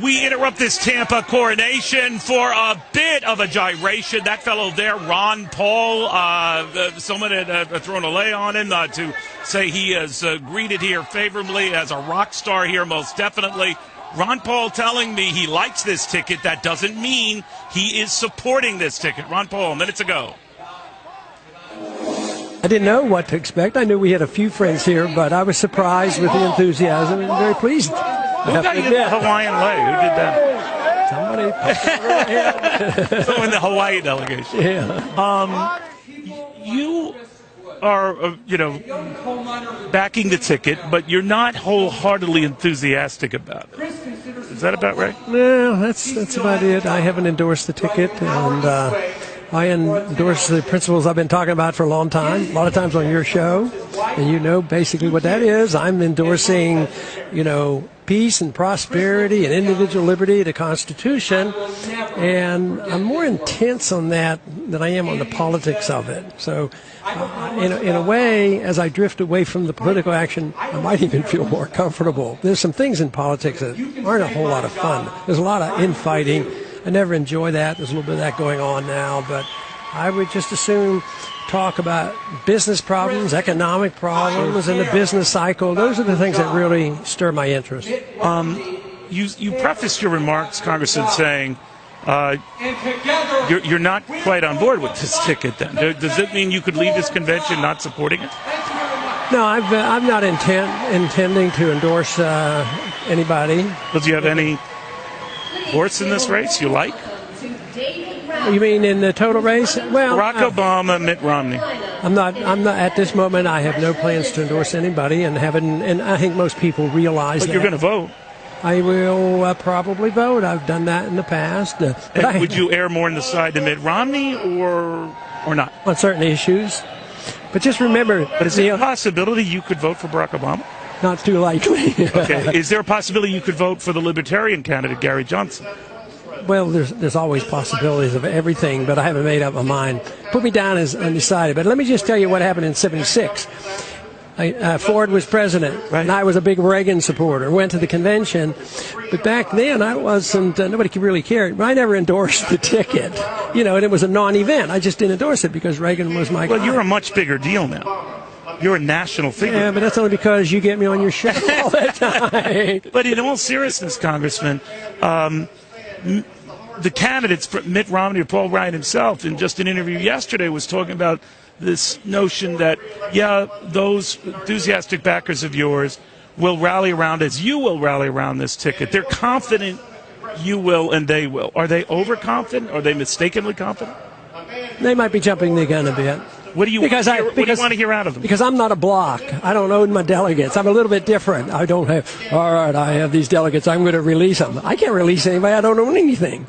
We interrupt this Tampa coronation for a bit of a gyration. That fellow there, Ron Paul, someone had thrown a lay on him to say he is greeted here favorably as a rock star here, most definitely. Ron Paul telling me he likes this ticket. That doesn't mean he is supporting this ticket. Ron Paul, minutes ago. I didn't know what to expect. I knew we had a few friends here, but I was surprised with the enthusiasm and very pleased. Who got you the Hawaiian way? Who did that? Somebody. Someone in the Hawaii delegation. Yeah. You are, backing the ticket, but you're not wholeheartedly enthusiastic about it. Is that about right? No, that's about it. I haven't endorsed the ticket, and I endorse the principles I've been talking about for a long time, a lot of times on your show, and you know basically what that is. I'm endorsing, peace and prosperity and individual liberty, the Constitution, and I'm more intense on that than I am on the politics of it. So, in a way, as I drift away from the political action, I might even feel more comfortable. There's some things in politics that aren't a whole lot of fun. There's a lot of infighting. I never enjoy that. There's a little bit of that going on now, but I would just assume talk about business problems, economic problems, and the business cycle. Those are the things that really stir my interest. You prefaced your remarks, Congressman, saying you're not quite on board with this ticket then. Does it mean you could leave this convention not supporting it? No, I'm not intending to endorse anybody. Do you have any horse in this race you like? You mean in the total race? Well, Barack Obama, Mitt Romney. I'm not at this moment. I have no plans to endorse anybody, and I think most people realize that. But you're going to vote. I will probably vote. I've done that in the past. Would you err more on the side of Mitt Romney or not? On certain issues. But just remember. But is there a possibility you could vote for Barack Obama? Not too likely. Okay. Is there a possibility you could vote for the Libertarian candidate, Gary Johnson? Well, there's always possibilities of everything, but I haven't made up my mind. Put me down as undecided. But let me just tell you what happened in '76. Ford was president, right. And I was a big Reagan supporter. Went to the convention, but back then I wasn't. Nobody could really care. I never endorsed the ticket, and it was a non-event. I just didn't endorse it because Reagan was my guy. Well, you're a much bigger deal now. You're a national figure. Yeah, but that's only because you get me on your show all the time. But in all seriousness, Congressman, the candidates, Mitt Romney or Paul Ryan himself, in just an interview yesterday, was talking about this notion that, those enthusiastic backers of yours will rally around as you will rally around this ticket. They're confident you will and they will. Are they overconfident? Are they mistakenly confident? They might be jumping the gun a bit. What do you want to hear out of them? Because I'm not a block. I don't own my delegates. I'm a little bit different. I don't have, all right, I have these delegates. I'm going to release them. I can't release anybody. I don't own anything.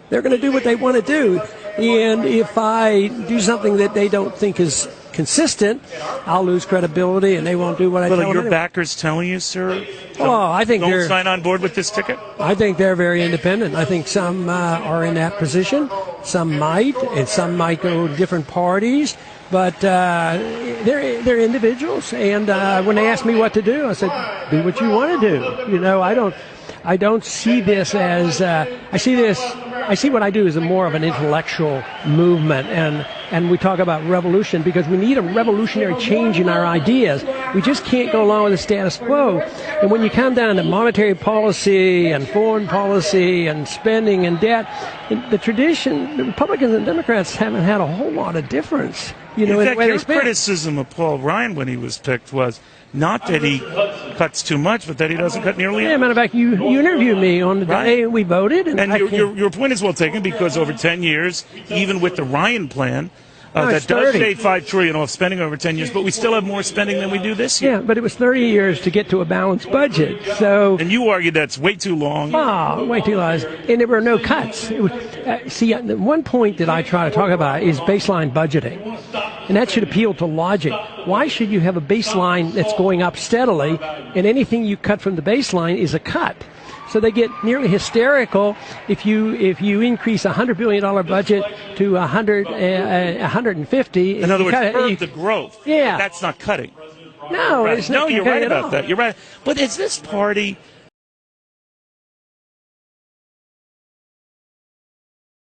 They're going to do what they want to do. And if I do something that they don't think is consistent, I'll lose credibility and they won't do what I tell them. Well, are your backers telling you, sir? I think don't sign on board with this ticket? I think they're very independent. I think some are in that position. Some might, and some might go to different parties. But they're individuals, and when they ask me what to do, I said, "Do what you want to do." I don't see this as I see what I do as more of an intellectual movement, and we talk about revolution because we need a revolutionary change in our ideas. We just can't go along with the status quo. And when you come down to monetary policy and foreign policy and spending and debt, the tradition, the Republicans and Democrats haven't had a whole lot of difference. In fact, your criticism of Paul Ryan when he was picked was not that he cuts too much, but that he doesn't cut nearly enough. Yeah, matter of fact, you interviewed me on the day we voted. And your point is well taken because over 10 years, even with the Ryan plan, that does shave $5 trillion off spending over 10 years, but we still have more spending than we do this year. Yeah, but it was 30 years to get to a balanced budget. And you argue that's way too long. Way too long. And there were no cuts. The one point that I try to talk about is baseline budgeting. And that should appeal to logic. Why should you have a baseline that's going up steadily, and anything you cut from the baseline is a cut? So they get nearly hysterical if you increase a $100 billion budget to 150. In other words, curb the growth. Yeah. That's not cutting. No, right. it's not. No, you're right about that. You're right. But is this party